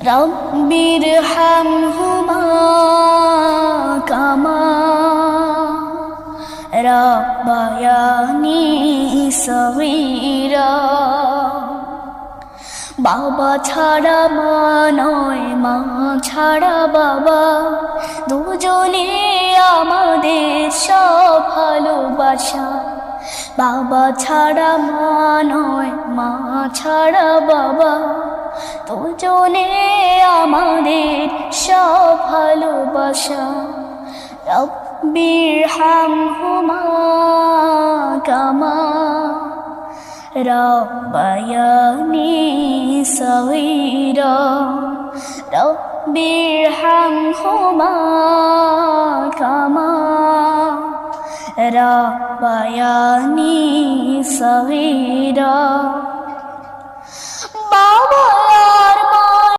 রব্বির হামহুমা কামা রাব্বায়ানি সগীরা। বাবা ছাড়া মা নয়, মা ছাড়া বাবা, দুজনে আমাদের সব ভালোবাসা। বাবা ছাড়া মা নয়, মা ছাড়া বাবা, দুজনে আমাদের সব ভালোবাসা। রব্বির হামহুমা কামা রাব্বায়ানি সগীরা। রব্বির হামহুমা কামা রাব্বায়ানি সগীরা। বাবা